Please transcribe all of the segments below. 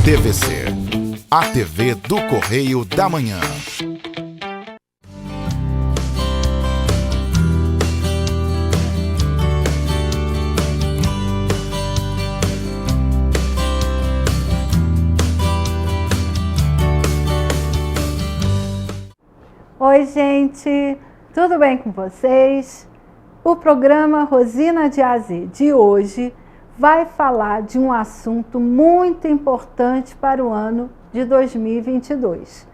TVC, a TV do Correio da Manhã. Oi, gente, tudo bem com vocês? O programa Rosina de A a Z de hoje vai falar de um assunto muito importante para o ano de 2022.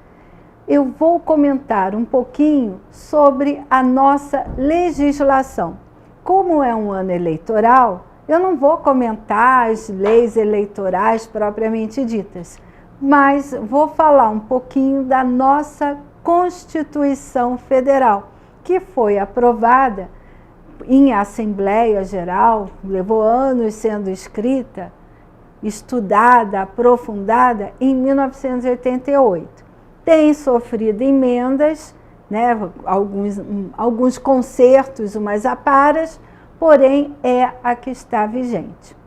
Eu vou comentar um pouquinho sobre a nossa legislação. Como é um ano eleitoral, eu não vou comentar as leis eleitorais propriamente ditas, mas vou falar um pouquinho da nossa Constituição Federal, que foi aprovada em Assembleia Geral, levou anos sendo escrita, estudada, aprofundada em 1988. Tem sofrido emendas, né, alguns consertos, umas aparas, porém é a que está vigente.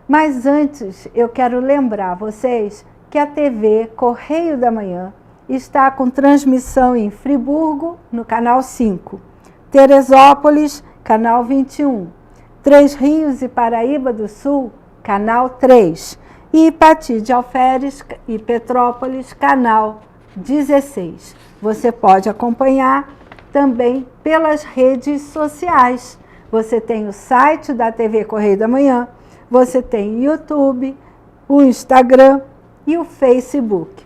Mas antes eu quero lembrar vocês que a TV Correio da Manhã está com transmissão em Friburgo, no canal 5, Teresópolis, canal 21, Três Rios e Paraíba do Sul, canal 3, e Ipati de Alferes e Petrópolis, canal 16. Você pode acompanhar também pelas redes sociais. Você tem o site da TV Correio da Manhã, você tem o YouTube, o Instagram e o Facebook.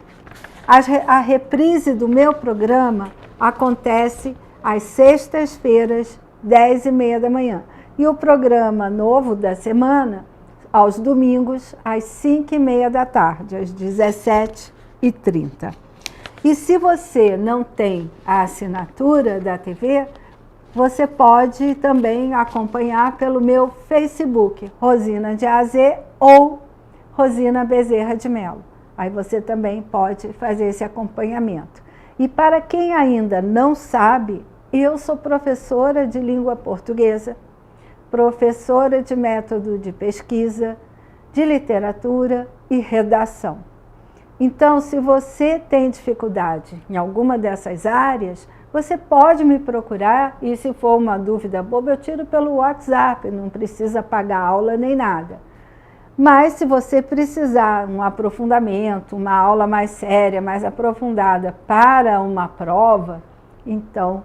A reprise do meu programa acontece às sextas-feiras, 10h30 da manhã. E o programa novo da semana, aos domingos, às 5h30 da tarde, às 17h30. E se você não tem a assinatura da TV, você pode também acompanhar pelo meu Facebook, Rosina de A a Z ou Rosina Bezerra de Mello. Aí você também pode fazer esse acompanhamento. E para quem ainda não sabe, eu sou professora de língua portuguesa, professora de método de pesquisa, de literatura e redação. Então, se você tem dificuldade em alguma dessas áreas, você pode me procurar e, se for uma dúvida boba, eu tiro pelo WhatsApp, não precisa pagar aula nem nada. Mas se você precisar um aprofundamento, uma aula mais séria, mais aprofundada para uma prova, então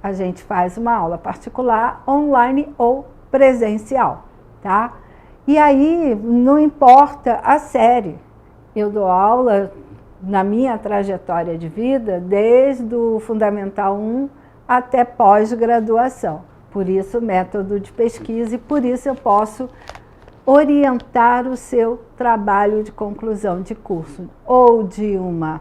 a gente faz uma aula particular, online ou presencial, tá? E aí não importa a série. Eu dou aula na minha trajetória de vida desde o Fundamental 1 até pós-graduação. Por isso, método de pesquisa e por isso eu posso orientar o seu trabalho de conclusão de curso, ou de uma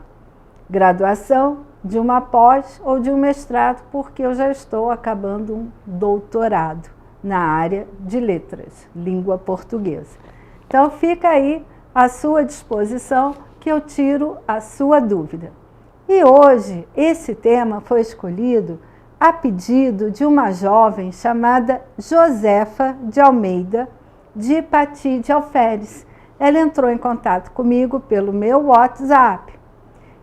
graduação, de uma pós ou de um mestrado, porque eu já estou acabando um doutorado na área de letras, língua portuguesa. Então fica aí à sua disposição que eu tiro a sua dúvida. E hoje esse tema foi escolhido a pedido de uma jovem chamada Josefa de Almeida, de Ipati de Alferes. Ela entrou em contato comigo pelo meu WhatsApp.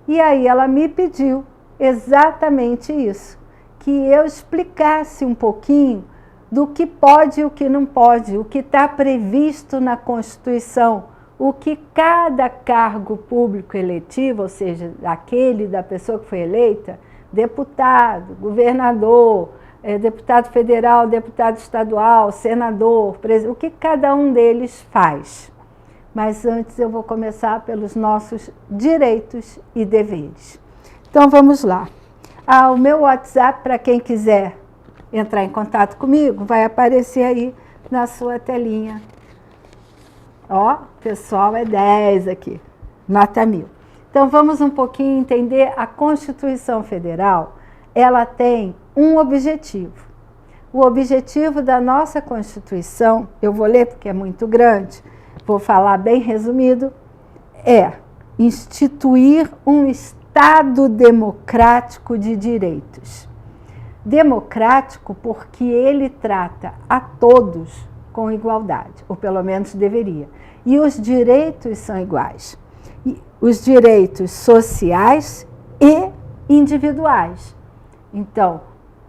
E aí ela me pediu exatamente isso, que eu explicasse um pouquinho do que pode e o que não pode, o que está previsto na Constituição, o que cada cargo público eletivo, ou seja, aquele da pessoa que foi eleita, deputado, governador, deputado federal, deputado estadual, senador, o que cada um deles faz. Mas antes eu vou começar pelos nossos direitos e deveres. Então vamos lá. O meu WhatsApp, para quem quiser entrar em contato comigo, vai aparecer aí na sua telinha. Ó, pessoal, é 10 aqui, nota 1000. Então vamos um pouquinho entender a Constituição Federal. Ela tem um objetivo. O objetivo da nossa Constituição, eu vou ler porque é muito grande, vou falar bem resumido, é instituir um Estado democrático de direitos. Democrático porque ele trata a todos com igualdade, ou pelo menos deveria. E os direitos são iguais. os direitos sociais e individuais. Então,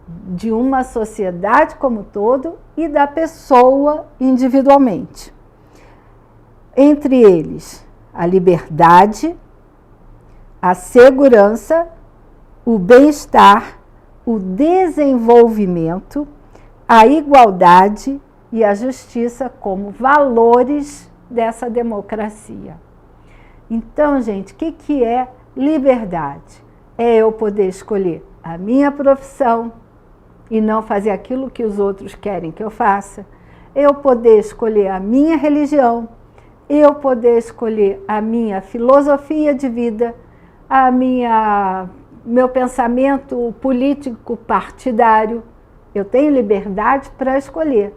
de uma sociedade como um todo e da pessoa individualmente. Entre eles, a liberdade, a segurança, o bem-estar, o desenvolvimento, a igualdade e a justiça como valores dessa democracia. Então, gente, o que é liberdade? É eu poder escolher a minha profissão e não fazer aquilo que os outros querem que eu faça. Eu poder escolher a minha religião, eu poder escolher a minha filosofia de vida, meu pensamento político partidário. Eu tenho liberdade para escolher.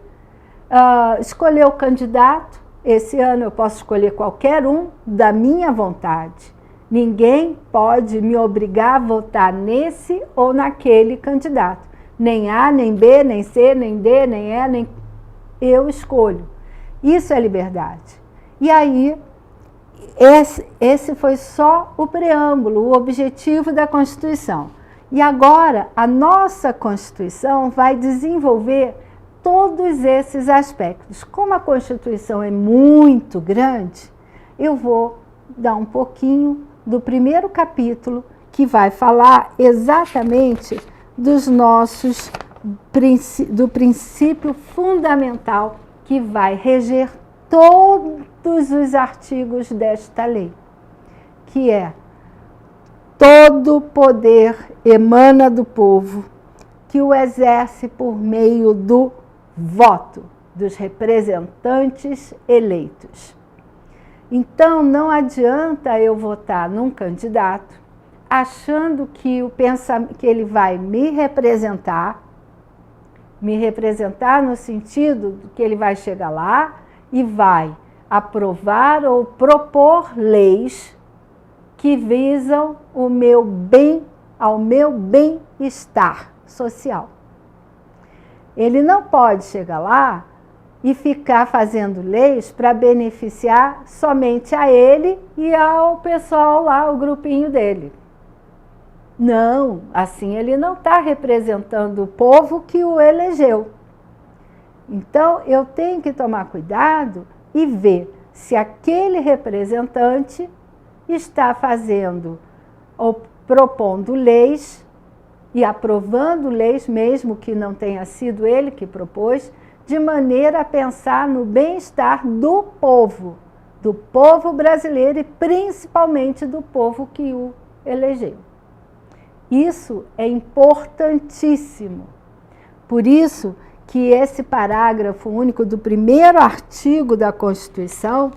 Escolher o candidato. Esse ano eu posso escolher qualquer um da minha vontade. Ninguém pode me obrigar a votar nesse ou naquele candidato. Nem A, nem B, nem C, nem D, nem E, nem... Eu escolho. Isso é liberdade. E aí, esse foi só o preâmbulo, o objetivo da Constituição. E agora, a nossa Constituição vai desenvolver todos esses aspectos. Como a Constituição é muito grande, eu vou dar um pouquinho do primeiro capítulo, que vai falar exatamente do princípio fundamental que vai reger todos os artigos desta lei, que é: todo poder emana do povo, que o exerce por meio do voto dos representantes eleitos. Então, não adianta eu votar num candidato achando que ele vai me representar no sentido de que ele vai chegar lá e vai aprovar ou propor leis que visam ao meu bem-estar social. Ele não pode chegar lá e ficar fazendo leis para beneficiar somente a ele e ao pessoal lá, o grupinho dele. Não, assim ele não está representando o povo que o elegeu. Então, eu tenho que tomar cuidado e ver se aquele representante está fazendo ou propondo leis e aprovando leis, mesmo que não tenha sido ele que propôs, de maneira a pensar no bem-estar do povo brasileiro e principalmente do povo que o elegeu. Isso é importantíssimo. Por isso que esse parágrafo único do primeiro artigo da Constituição,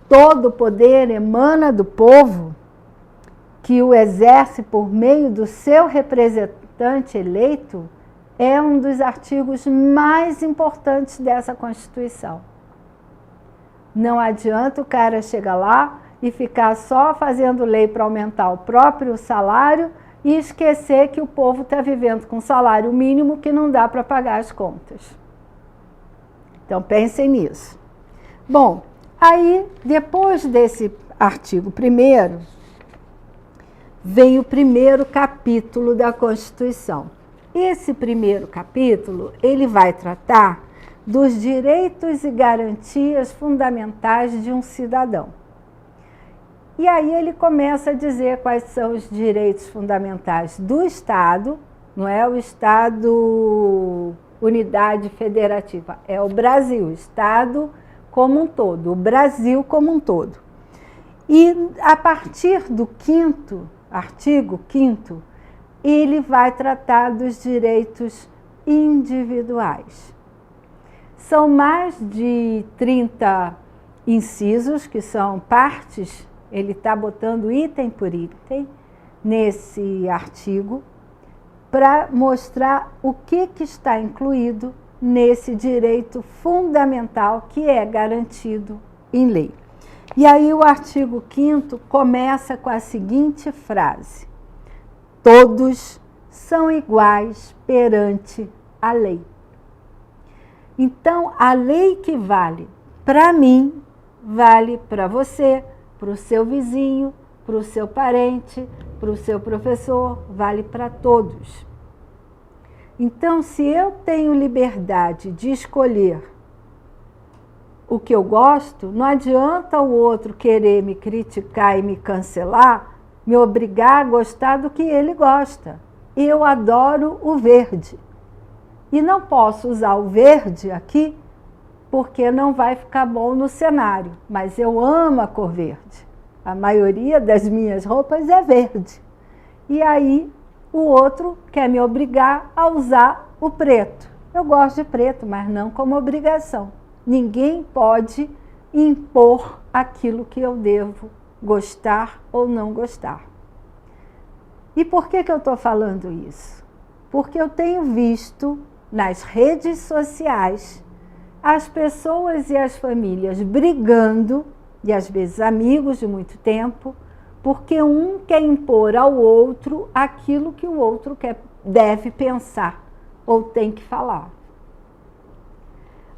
todo poder emana do povo, que o exerce por meio do seu representante eleito, é um dos artigos mais importantes dessa Constituição. Não adianta o cara chegar lá e ficar só fazendo lei para aumentar o próprio salário e esquecer que o povo está vivendo com salário mínimo que não dá para pagar as contas. Então, pensem nisso. Bom, aí, depois desse artigo 1º, vem o primeiro capítulo da Constituição. Esse primeiro capítulo, ele vai tratar dos direitos e garantias fundamentais de um cidadão. E aí ele começa a dizer quais são os direitos fundamentais do Estado, não é o Estado unidade federativa, é o Brasil, o Estado como um todo, o Brasil como um todo. E a partir do artigo 5º, ele vai tratar dos direitos individuais. São mais de 30 incisos, que são partes, ele está botando item por item nesse artigo, para mostrar o que está incluído nesse direito fundamental que é garantido em lei. E aí o artigo 5º começa com a seguinte frase: todos são iguais perante a lei. Então, a lei que vale para mim, vale para você, para o seu vizinho, para o seu parente, para o seu professor, vale para todos. Então, se eu tenho liberdade de escolher o que eu gosto, não adianta o outro querer me criticar e me cancelar, me obrigar a gostar do que ele gosta. Eu adoro o verde. E não posso usar o verde aqui, porque não vai ficar bom no cenário. Mas eu amo a cor verde. A maioria das minhas roupas é verde. E aí o outro quer me obrigar a usar o preto. Eu gosto de preto, mas não como obrigação. Ninguém pode impor aquilo que eu devo gostar ou não gostar. E por que eu estou falando isso? Porque eu tenho visto nas redes sociais as pessoas e as famílias brigando, e às vezes amigos de muito tempo, porque um quer impor ao outro aquilo que o outro deve pensar ou tem que falar.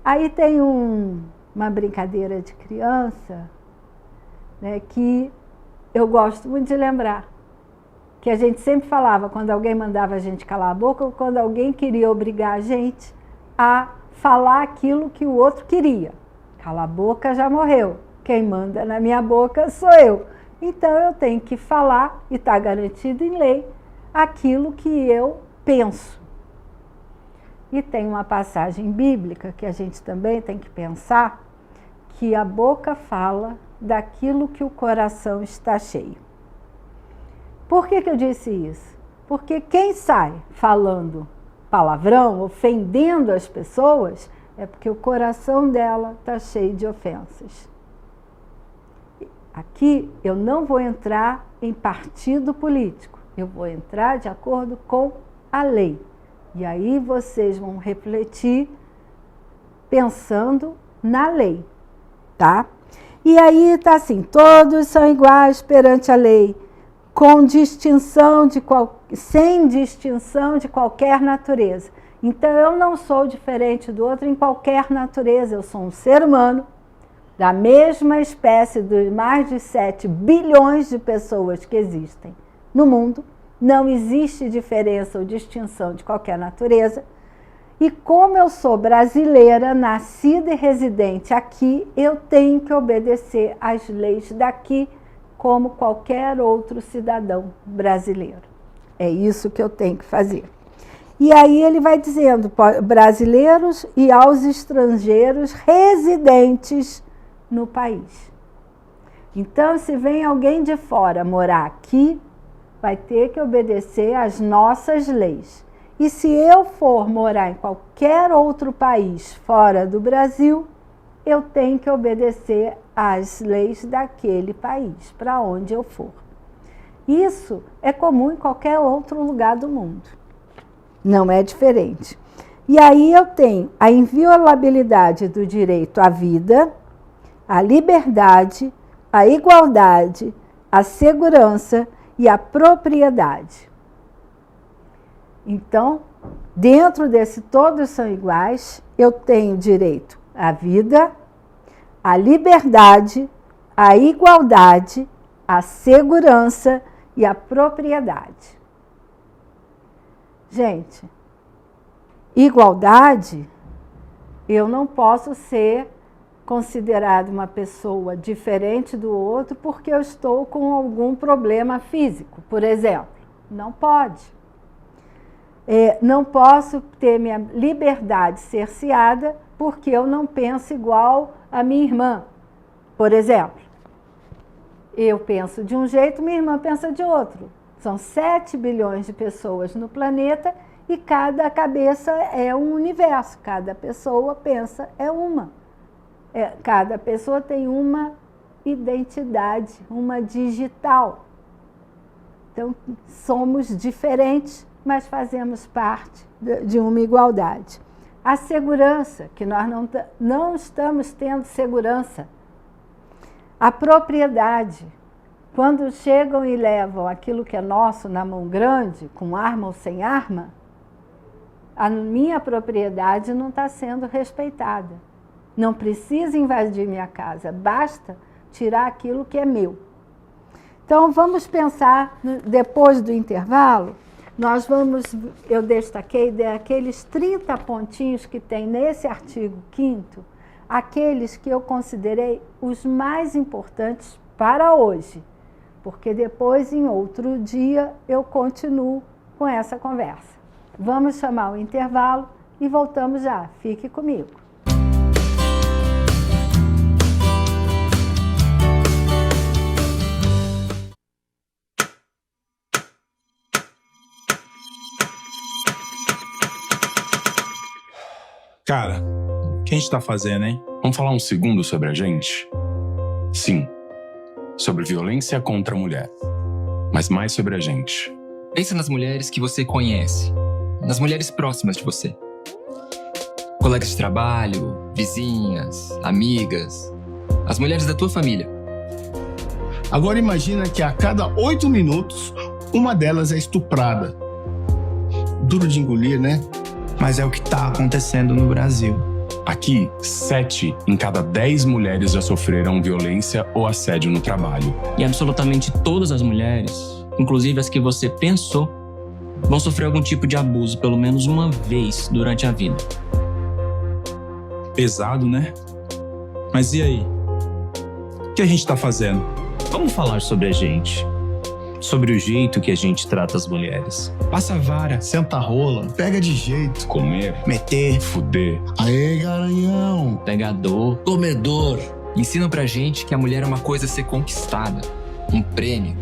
Aí tem uma brincadeira de criança, né, que eu gosto muito de lembrar, que a gente sempre falava quando alguém mandava a gente calar a boca ou quando alguém queria obrigar a gente a falar aquilo que o outro queria. Cala a boca, já morreu. Quem manda na minha boca sou eu. Então eu tenho que falar, e está garantido em lei, aquilo que eu penso. E tem uma passagem bíblica que a gente também tem que pensar, que a boca fala daquilo que o coração está cheio. Por que eu disse isso? Porque quem sai falando palavrão, ofendendo as pessoas, é porque o coração dela está cheio de ofensas. Aqui eu não vou entrar em partido político, eu vou entrar de acordo com a lei. E aí vocês vão refletir pensando na lei, tá? E aí está assim, todos são iguais perante a lei, sem distinção de qualquer natureza. Então eu não sou diferente do outro em qualquer natureza, eu sou um ser humano, da mesma espécie dos mais de 7 bilhões de pessoas que existem no mundo, não existe diferença ou distinção de qualquer natureza. E como eu sou brasileira, nascida e residente aqui, eu tenho que obedecer às leis daqui, como qualquer outro cidadão brasileiro. É isso que eu tenho que fazer. E aí ele vai dizendo, brasileiros e aos estrangeiros residentes no país. Então, se vem alguém de fora morar aqui, vai ter que obedecer às nossas leis. E se eu for morar em qualquer outro país fora do Brasil, eu tenho que obedecer às leis daquele país, para onde eu for. Isso é comum em qualquer outro lugar do mundo. Não é diferente. E aí eu tenho a inviolabilidade do direito à vida, a liberdade, a igualdade, a segurança e a propriedade. Então, dentro desse todos são iguais, eu tenho direito à vida, à liberdade, à igualdade, à segurança e à propriedade. Gente, igualdade, eu não posso ser considerado uma pessoa diferente do outro porque eu estou com algum problema físico, por exemplo. Não pode. Não posso ter minha liberdade cerceada porque eu não penso igual a minha irmã, por exemplo. Eu penso de um jeito, minha irmã pensa de outro. São 7 bilhões de pessoas no planeta e cada cabeça é um universo, cada pessoa pensa uma. Cada pessoa tem uma identidade, uma digital. Então, somos diferentes, mas fazemos parte de uma igualdade. A segurança, que nós não estamos tendo segurança. A propriedade, quando chegam e levam aquilo que é nosso na mão grande, com arma ou sem arma, a minha propriedade não está sendo respeitada. Não precisa invadir minha casa, basta tirar aquilo que é meu. Então, vamos pensar, depois do intervalo, eu destaquei daqueles 30 pontinhos que tem nesse artigo 5º, aqueles que eu considerei os mais importantes para hoje, porque depois, em outro dia, eu continuo com essa conversa. Vamos chamar o intervalo e voltamos já. Fique comigo. Cara, o que a gente tá fazendo, hein? Vamos falar um segundo sobre a gente? Sim, sobre violência contra a mulher, mas mais sobre a gente. Pensa nas mulheres que você conhece, nas mulheres próximas de você. Colegas de trabalho, vizinhas, amigas, as mulheres da tua família. Agora imagina que a cada 8 minutos, uma delas é estuprada. Duro de engolir, né? Mas é o que tá acontecendo no Brasil. Aqui, 7 em cada 10 mulheres já sofreram violência ou assédio no trabalho. E absolutamente todas as mulheres, inclusive as que você pensou, vão sofrer algum tipo de abuso pelo menos uma vez durante a vida. Pesado, né? Mas e aí? O que a gente tá fazendo? Vamos falar sobre a gente. Sobre o jeito que a gente trata as mulheres. Passa a vara, senta a rola, pega de jeito. Comer, Meter. fuder. Aê, garanhão. Pegador. Comedor. Ensinam pra gente que a mulher é uma coisa a ser conquistada, um prêmio,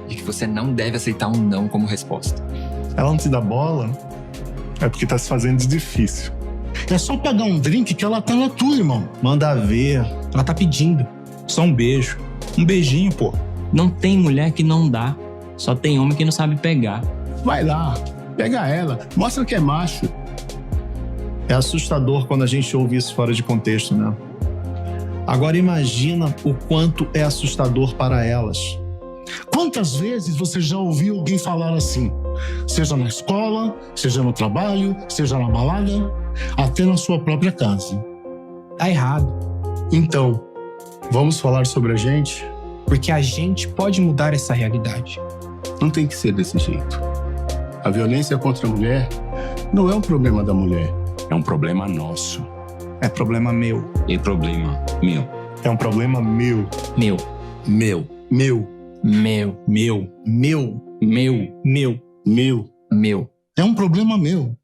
e que você não deve aceitar um não como resposta. Ela não te dá bola? É porque tá se fazendo de difícil. É só pegar um drink que ela tá na tua, irmão. Manda ver. Ela tá pedindo. Só um beijo. Um beijinho, pô. Não tem mulher que não dá, só tem homem que não sabe pegar. Vai lá, pega ela, mostra que é macho. É assustador quando a gente ouve isso fora de contexto, né? Agora imagina o quanto é assustador para elas. Quantas vezes você já ouviu alguém falar assim? Seja na escola, seja no trabalho, seja na balada, até na sua própria casa. Tá errado. Então, vamos falar sobre a gente? Porque a gente pode mudar essa realidade. Não tem que ser desse jeito. A violência contra a mulher não é um problema da mulher. É um problema nosso. É problema meu. E problema meu. É um problema meu. Meu, Meu. Meu. meu, Meu. Meu. meu, Meu. Meu. Meu. É um problema meu.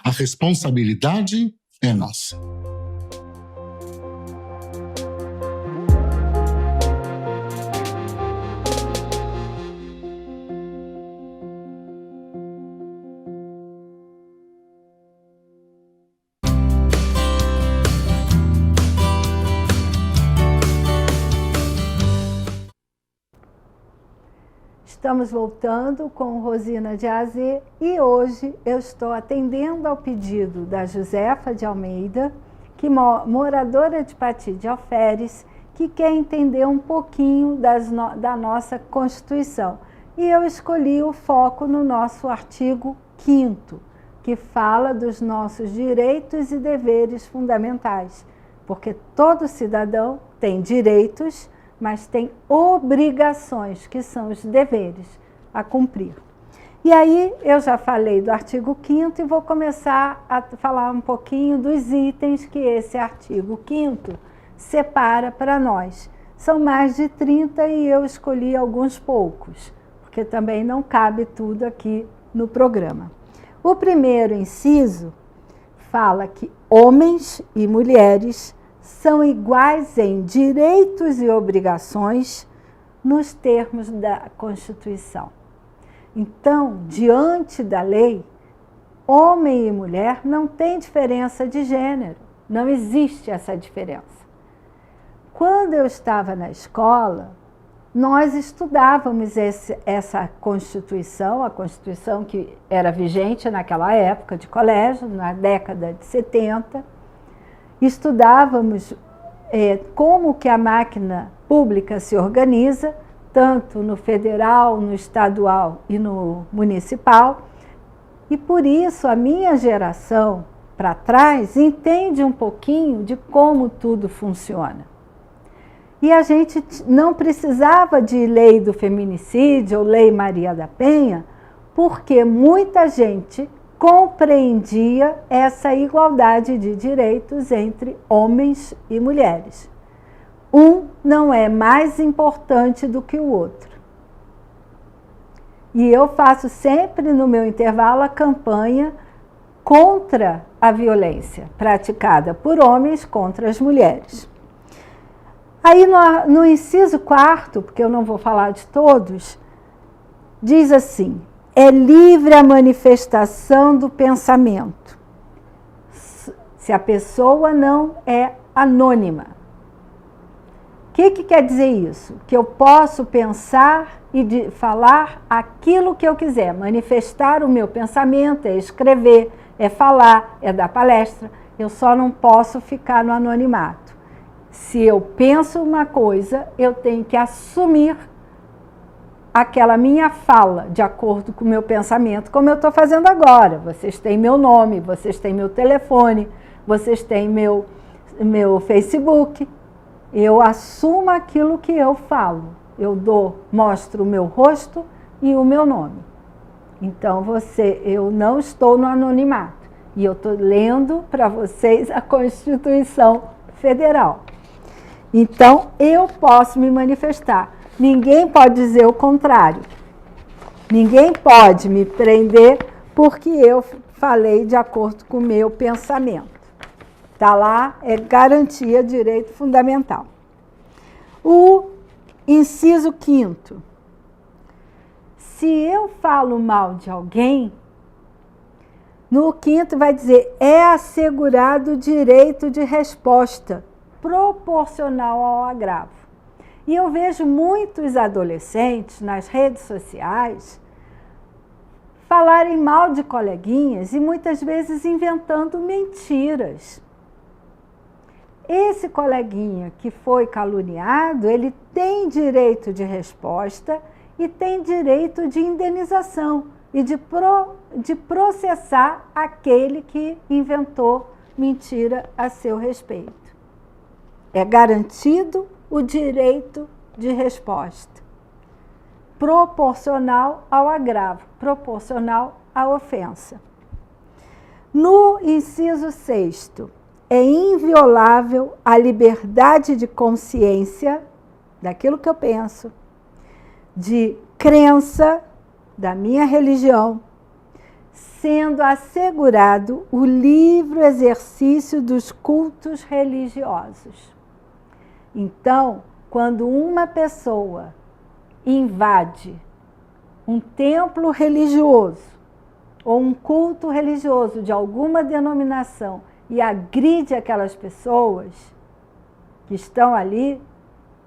A responsabilidade é nossa. Estamos voltando com Rosina de AZ e hoje eu estou atendendo ao pedido da Josefa de Almeida, que moradora de Pati de Alferes, que quer entender um pouquinho da nossa Constituição. E eu escolhi o foco no nosso artigo 5º, que fala dos nossos direitos e deveres fundamentais, porque todo cidadão tem direitos, mas tem obrigações, que são os deveres a cumprir. E aí, eu já falei do artigo 5º e vou começar a falar um pouquinho dos itens que esse artigo 5º separa para nós. São mais de 30 e eu escolhi alguns poucos, porque também não cabe tudo aqui no programa. O primeiro inciso fala que homens e mulheres são iguais em direitos e obrigações nos termos da Constituição. Então, diante da lei, homem e mulher não tem diferença de gênero, não existe essa diferença. Quando eu estava na escola, nós estudávamos essa Constituição, a Constituição que era vigente naquela época de colégio, na década de 70, estudávamos como que a máquina pública se organiza, tanto no federal, no estadual e no municipal, e por isso a minha geração para trás entende um pouquinho de como tudo funciona. E a gente não precisava de lei do feminicídio ou lei Maria da Penha, porque muita gente compreendia essa igualdade de direitos entre homens e mulheres. Um não é mais importante do que o outro. E eu faço sempre no meu intervalo a campanha contra a violência praticada por homens contra as mulheres. Aí no inciso 4, porque eu não vou falar de todos, diz assim: é livre a manifestação do pensamento, se a pessoa não é anônima. O que quer dizer isso? Que eu posso pensar e falar aquilo que eu quiser, manifestar o meu pensamento, é escrever, é falar, é dar palestra, eu só não posso ficar no anonimato. Se eu penso uma coisa, eu tenho que assumir aquela minha fala de acordo com o meu pensamento, como eu estou fazendo agora. Vocês têm meu nome, vocês têm meu telefone, vocês têm meu Facebook. Eu assumo aquilo que eu falo. Eu mostro o meu rosto e o meu nome. Então, eu não estou no anonimato. E eu estou lendo para vocês a Constituição Federal. Então, eu posso me manifestar. Ninguém pode dizer o contrário. Ninguém pode me prender porque eu falei de acordo com o meu pensamento. Está lá, é garantia, direito fundamental. O inciso 5º. Se eu falo mal de alguém, no 5º vai dizer, é assegurado o direito de resposta proporcional ao agravo. E eu vejo muitos adolescentes nas redes sociais falarem mal de coleguinhas e muitas vezes inventando mentiras. Esse coleguinha que foi caluniado, ele tem direito de resposta e tem direito de indenização e de processar aquele que inventou mentira a seu respeito. É garantido o direito de resposta, proporcional ao agravo, proporcional à ofensa. No inciso 6º, é inviolável a liberdade de consciência, daquilo que eu penso, de crença, da minha religião, sendo assegurado o livre exercício dos cultos religiosos. Então, quando uma pessoa invade um templo religioso ou um culto religioso de alguma denominação e agride aquelas pessoas que estão ali,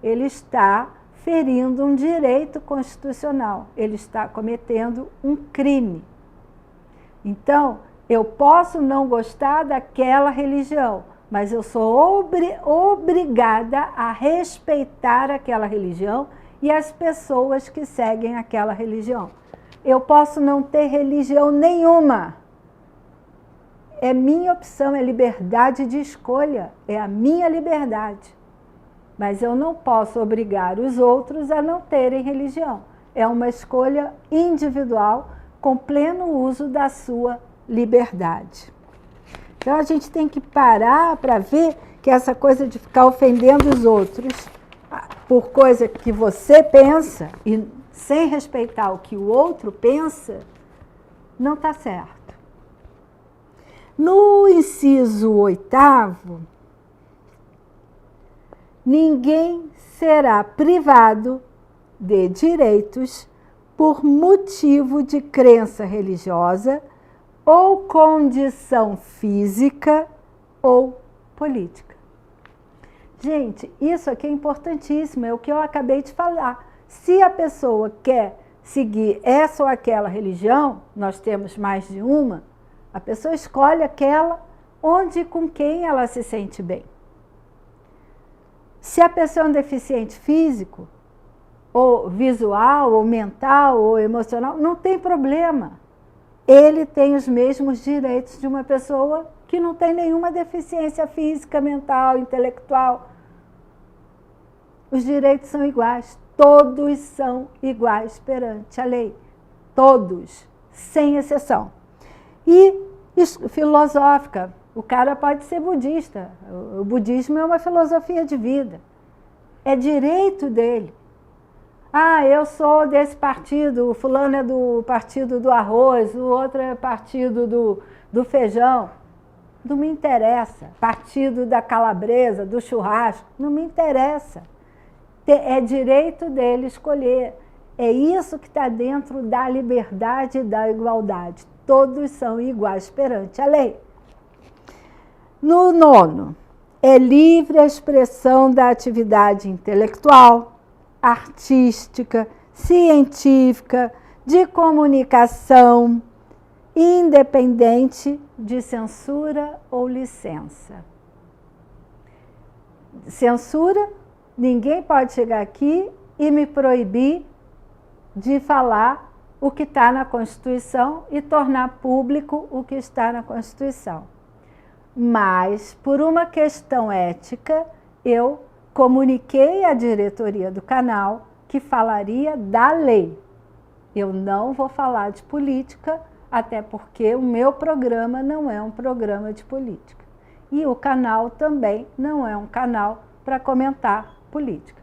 ele está ferindo um direito constitucional, ele está cometendo um crime. Então, eu posso não gostar daquela religião, mas eu sou obrigada a respeitar aquela religião e as pessoas que seguem aquela religião. Eu posso não ter religião nenhuma. É minha opção, é liberdade de escolha, é a minha liberdade. Mas eu não posso obrigar os outros a não terem religião. É uma escolha individual, com pleno uso da sua liberdade. Então, a gente tem que parar para ver que essa coisa de ficar ofendendo os outros por coisa que você pensa e sem respeitar o que o outro pensa, não está certo. No inciso 8º, ninguém será privado de direitos por motivo de crença religiosa ou condição física ou política. Gente, isso aqui é importantíssimo, é o que eu acabei de falar. Se a pessoa quer seguir essa ou aquela religião, nós temos mais de uma, a pessoa escolhe aquela onde e com quem ela se sente bem. Se a pessoa é um deficiente físico, ou visual, ou mental, ou emocional, não tem problema. Ele tem os mesmos direitos de uma pessoa que não tem nenhuma deficiência física, mental, intelectual. os direitos são iguais. Todos são iguais perante a lei. Todos, sem exceção. E filosófica. O cara pode ser budista. O budismo é uma filosofia de vida. É direito dele. Ah, eu sou desse partido, o fulano é do partido do arroz, o outro é partido do feijão. Não me interessa. Partido da calabresa, do churrasco, não me interessa. É direito dele escolher. É isso que está dentro da liberdade e da igualdade. Todos são iguais perante a lei. No 9º, é livre a expressão da atividade intelectual, artística, científica, de comunicação, independente de censura ou licença. Censura, ninguém pode chegar aqui e me proibir de falar o que está na Constituição e tornar público o que está na Constituição. Mas, por uma questão ética, eu comuniquei à diretoria do canal que falaria da lei. Eu não vou falar de política, até porque o meu programa não é um programa de política. E o canal também não é um canal para comentar política.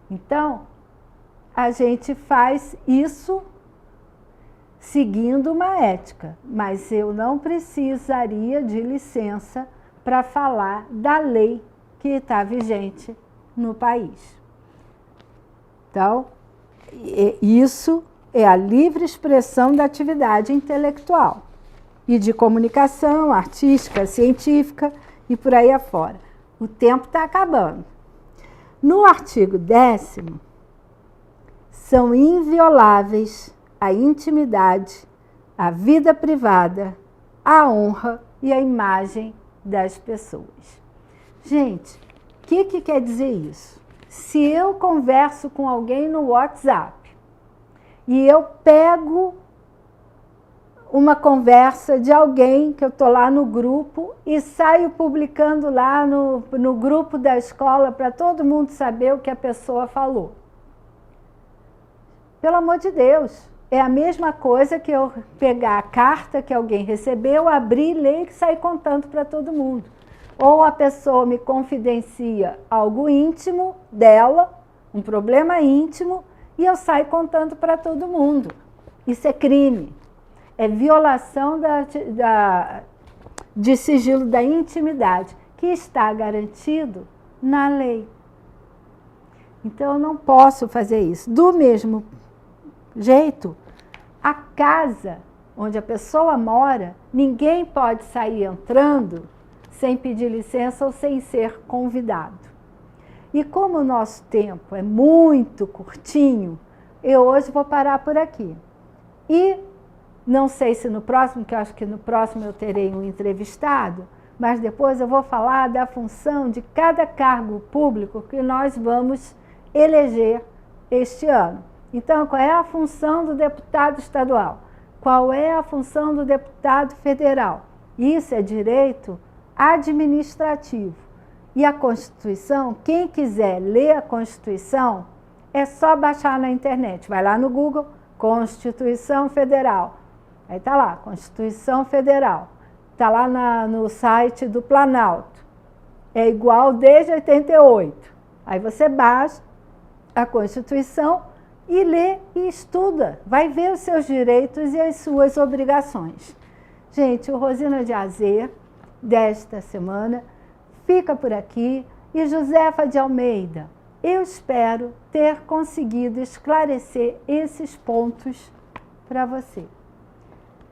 Então, a gente faz isso seguindo uma ética, mas eu não precisaria de licença para falar da lei que está vigente no país. Então, isso é a livre expressão da atividade intelectual e de comunicação, artística, científica e por aí afora. O tempo está acabando. No artigo 10º, são invioláveis a intimidade, a vida privada, a honra e a imagem das pessoas. Gente, o que quer dizer isso? Se eu converso com alguém no WhatsApp e eu pego uma conversa de alguém que eu estou lá no grupo e saio publicando lá no grupo da escola para todo mundo saber o que a pessoa falou. Pelo amor de Deus, é a mesma coisa que eu pegar a carta que alguém recebeu, abrir, ler e sair contando para todo mundo. Ou a pessoa me confidencia algo íntimo dela, um problema íntimo, e eu saio contando para todo mundo. Isso é crime. É violação de sigilo da intimidade, que está garantido na lei. Então, eu não posso fazer isso. Do mesmo jeito, a casa onde a pessoa mora, ninguém pode sair entrando sem pedir licença ou sem ser convidado. E como o nosso tempo é muito curtinho, eu hoje vou parar por aqui. E não sei se no próximo, que eu acho que no próximo eu terei um entrevistado, mas depois eu vou falar da função de cada cargo público que nós vamos eleger este ano. Então, qual é a função do deputado estadual? Qual é a função do deputado federal? Isso é direito administrativo. E a Constituição, quem quiser ler a Constituição, é só baixar na internet. Vai lá no Google, Constituição Federal. Aí está lá, Constituição Federal. Está lá no site do Planalto. É igual desde 88. Aí você baixa a Constituição e lê e estuda. Vai ver os seus direitos e as suas obrigações. Gente, o Rosina de AZ desta semana fica por aqui. E Josefa de Almeida, eu espero ter conseguido esclarecer esses pontos para você.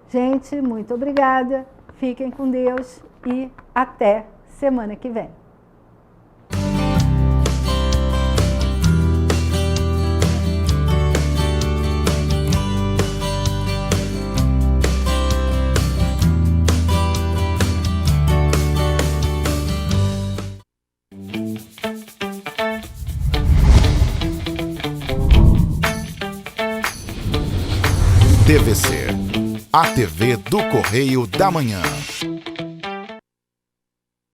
Gente, muito obrigada. Fiquem com Deus e até semana que vem. TVC, a TV do Correio da Manhã.